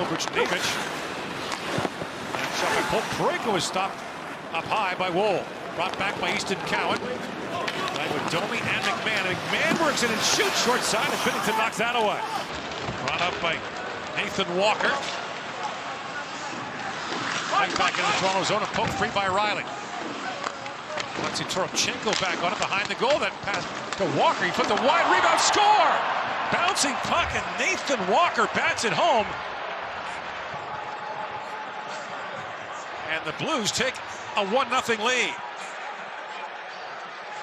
Buchnevich. And shot by Colt. Parayko is stopped up high by Wool. Brought back by Easton Cowan. Right with Domi and McMahon. And McMahon works in and shoots short side, and Binnington knocks that away. Brought up by Nathan Walker. Back in the Toronto zone and poked free by Riley. Let's see Toropchenko back on it behind the goal. Then pass to Walker. He put the wide rebound, score! Bouncing puck, and Nathan Walker bats it home. And the Blues take a 1-0 lead.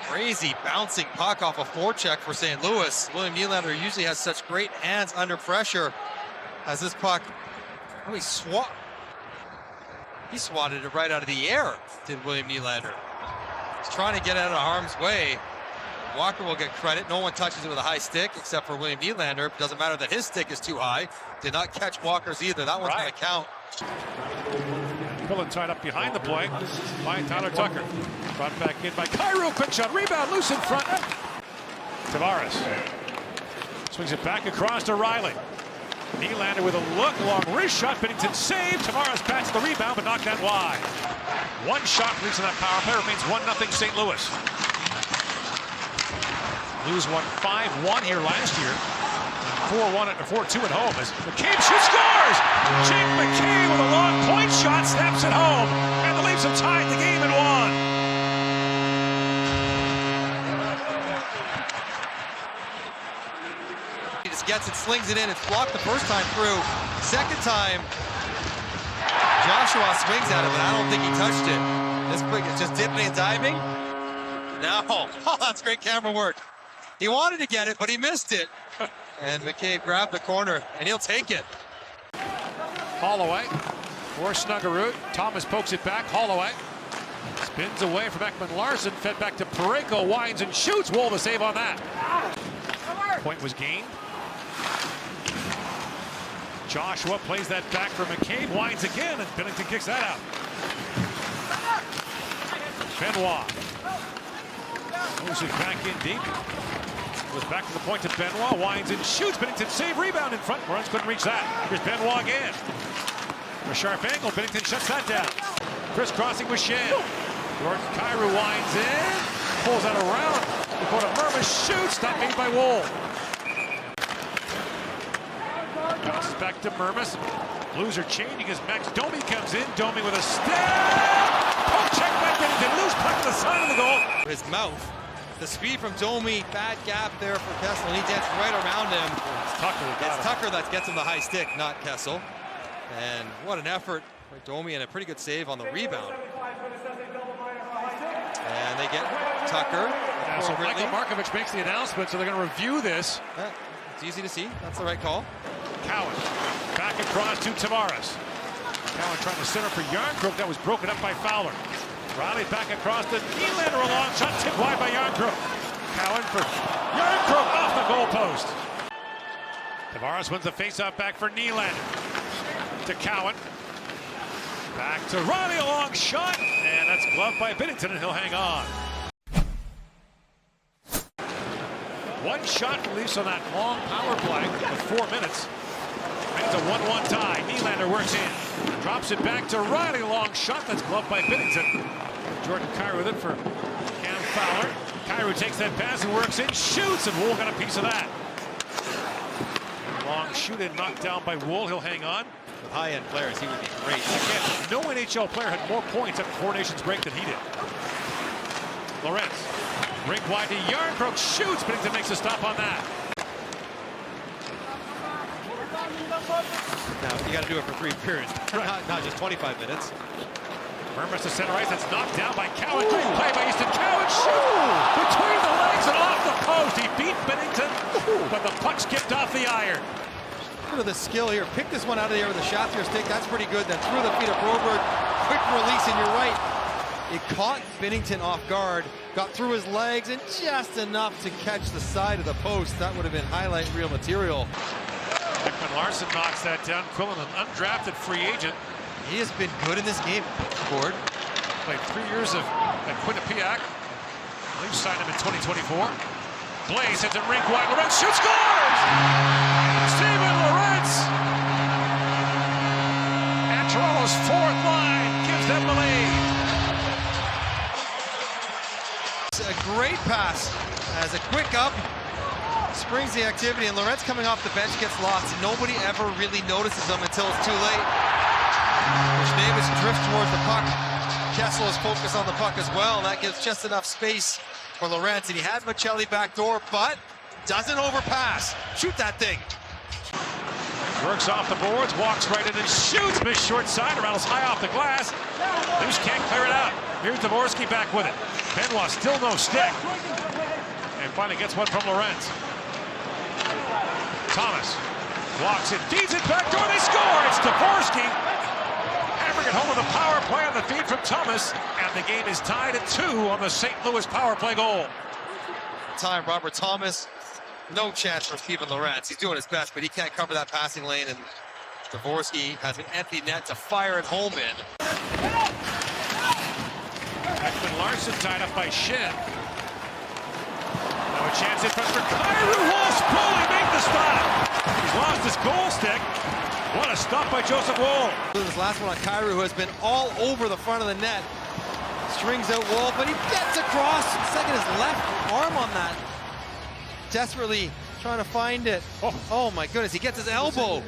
Crazy bouncing puck off a forecheck for St. Louis. William Nylander usually has such great hands under pressure. As this puck, he swatted it right out of the air, did William Nylander. He's trying to get out of harm's way. Walker will get credit. No one touches it with a high stick except for William Nylander. It doesn't matter that his stick is too high. Did not catch Walker's either. That one's going to count. Quillen tied up behind the play by Tyler Tucker. Brought back in by Kyrou. Quick shot, rebound, loose in front. Tavares swings it back across to Riley. Nylander with a look, long wrist shot. Binnington saved. Tavares bats the rebound, but knocked that wide. One shot leaves in that power play. Remains 1-0 St. Louis. Blues won 5-1 here last year. 4-1 or 4-2 at home as McCabe shoots, scores! Jake McCabe with a long point shot, snaps it home, and the Leafs have tied the game at 1. He just gets it, slings it in. It's blocked the first time through. Second time, Joshua swings at it, but I don't think he touched it. This quick, it's just dipping and diving. No, oh, that's great camera work. He wanted to get it, but he missed it. And McCabe grabbed the corner, and he'll take it. Holloway for Snuggerud. Thomas pokes it back. Holloway spins away from Ekman Larson. Fed back to Parayko. Winds and shoots. Wool the save on that. Point was gained. Joshua plays that back for McCabe. Winds again, and Binnington kicks that out. Benoit moves it back in deep. Goes back to the point to Benoit, winds and shoots. Binnington save, rebound in front. Runs couldn't reach that. Here's Benoit again. A sharp angle, Binnington shuts that down. Crisscrossing with Shen. Jordan Kyrou winds in, pulls that around. Dakota Mermis shoots, stopped made by Wool. Bounces back to Mermis. Blues are changing as Max Domi comes in. Domi with a step. Poke check by Binnington. Loose puck to the side of the goal. His mouth. The speed from Domi, bad gap there for Kessel, and he danced right around him. It's Tucker that gets him the high stick, not Kessel. And what an effort by Domi, and a pretty good save on the rebound. And they get Tucker. Yeah, so Michael Markovich makes the announcement, so they're going to review this. Yeah, it's easy to see. That's the right call. Cowan back across to Tavares. Cowan trying to center for Yarncroke. That was broken up by Fowler. Riley back across to Nylander, a long shot tipped wide by Yarncroke. Cowan for Yarncroke off the goalpost. Tavares wins the faceoff back for Nylander. To Cowan. Back to Riley, a long shot, and that's gloved by Binnington, and he'll hang on. One shot for Leafs on that long power play with 4 minutes. It's a 1-1 tie. Nylander works in. Drops it back to Riley. Long shot. That's gloved by Binnington. Jordan Kyrou with it for Cam Fowler. Kyrou takes that pass and works in. Shoots, and Wool got a piece of that. Long shoot and knocked down by Wool. He'll hang on. With high-end players, he would be great. Again, no NHL player had more points at 4 Nations break than he did. Lorentz. Rink wide to Yarncroke. Shoots. Binnington makes a stop on that. Now, you got to do it for 3 periods, not just 25 minutes. Mermis to center ice. That's knocked down by Cowan. Great play by Easton Cowan. Shoot! Between the legs and off the post. He beat Binnington, but the puck skipped off the iron. Look at the skill here. Pick this one out of the air with a shaft to your stick. That's pretty good. Then through the feet of Broberg. Quick release, and you're right. It caught Binnington off guard. Got through his legs and just enough to catch the side of the post. That would have been highlight reel material. Ekman Larson knocks that down. Quillen, an undrafted free agent. He has been good in this game. Scored. Played 3 years at Quinnipiac. Leafs signed him in 2024. Blaze hits it rink wide. Lorentz shoots, scores! Steven Lorentz! fourth line gives them the lead. It's a great pass as a quick up springs the activity, and Loretz coming off the bench gets lost. Nobody ever really notices him until it's too late. Which Davis drifts towards the puck. Kessel is focused on the puck as well, and that gives just enough space for Loretz. And he had Michelli backdoor, but doesn't overpass. Shoot that thing. Works off the boards, walks right in and shoots. Miss short side, rattles high off the glass. Lifs can't clear it out. Here's Dvorsky back with it. Benoit still no stick. And finally gets one from Lorenz. Thomas walks it, feeds it back door, they score! It's Dvorsky. Hammering it home with a power play on the feed from Thomas. And the game is tied at 2 on the St. Louis power play goal. Time, Robert Thomas. No chance for Steven Loretz. He's doing his best, but he can't cover that passing lane, and Dvorsky has an empty net to fire it home in. Ekman Larson tied up by Shen. Now a chance in front for Kyrou. Wolf's pulling, make the stop. He's lost his goal stick. What a stop by Joseph Woll. This last one on Kyrou, who has been all over the front of the net. Strings out Woll, but he gets across. Second his left arm on that. Desperately trying to find it. Oh my goodness, he gets his elbow.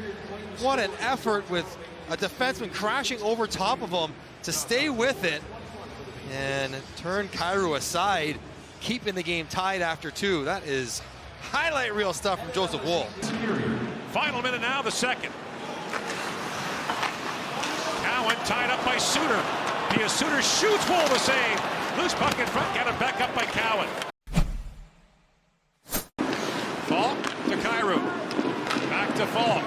What an effort with a defenseman crashing over top of him to stay with it and turn Kyrou aside, keeping the game tied after 2. That is highlight reel stuff from Joseph Woll. Final minute now, the second. Cowan tied up by Suter. Pia Suter shoots, Woll the save. Loose puck in front, got it back up by Cowan. Falk to Kyrou. Back to Falk.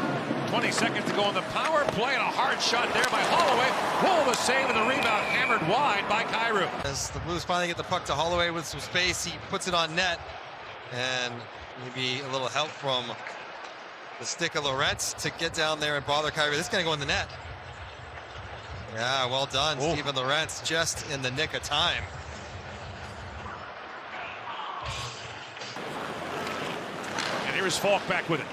20 seconds to go on the power play, and a hard shot there by Holloway. Woll the save, and the rebound hammered wide by Kyrou. As the Blues finally get the puck to Holloway with some space, he puts it on net, and maybe a little help from the stick of Loretz to get down there and bother Kyrou. This is going to go in the net. Yeah, well done, Steven Loretz, just in the nick of time. And here's Falk back with it.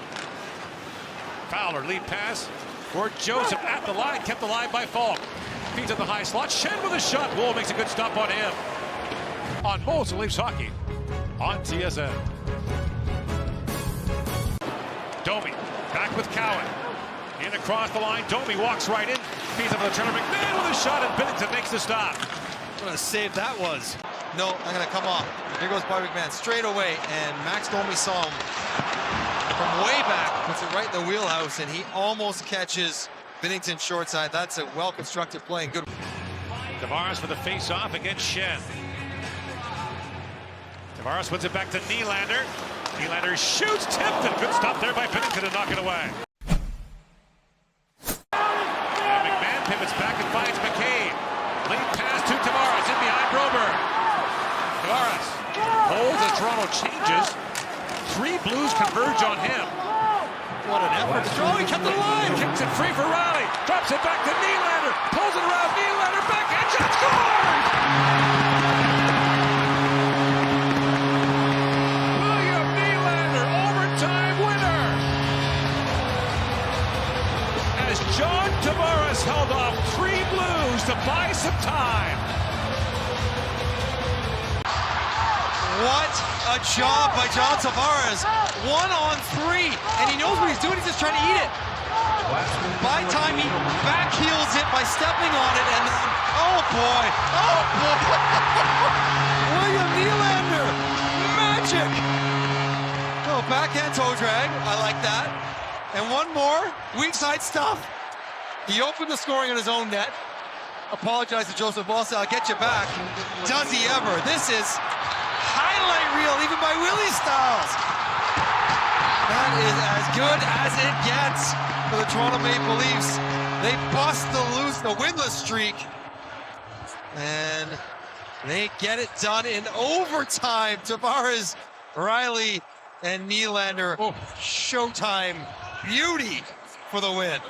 Fowler, lead pass for Joseph at the line, kept alive by Falk. Feeds at the high slot, Shen with a shot. Woll makes a good stop on him. On most of Leafs hockey on TSN. Domi back with Cowan. In across the line, Domi walks right in, feeds up the turner. McMahon with a shot, and Binnington makes the stop. What a save that was. No, I'm gonna come off. Here goes Bobby McMahon straight away, and Max Domi saw him from way back, puts it right in the wheelhouse, and he almost catches Binnington short side. That's a well-constructed play and good. Tavares for the face-off against Shen. Tavares puts it back to Nylander. Nylander shoots, tipped, and good stop there by Binnington to knock it away. And McMahon pivots back and finds McCabe. Late pass to Tavares, in behind Broberg. Tavares holds as Toronto changes. 3 Blues converge on him. What an effort. Oh, he kept it alive. Kicks it free for Riley. Drops it back to Nylander. Pulls it around. Nylander backhand shot, scores! William Nylander, overtime winner. As John Tavares held off 3 Blues to buy some time. What a job by John Tavares. 1-on-3, and he knows what he's doing. He's just trying to eat it. By time he backheels it by stepping on it, and oh boy, William Nylander, magic. Oh, backhand toe drag, I like that. And one more, weak side stuff. He opened the scoring on his own net. Apologize to Joseph Woll, I'll get you back. Does he ever? This is highlight reel, even by Willie Styles. That is as good as it gets for the Toronto Maple Leafs. They bust the winless streak, and they get it done in overtime. Tavares, Riley, and Nylander. Showtime beauty for the win.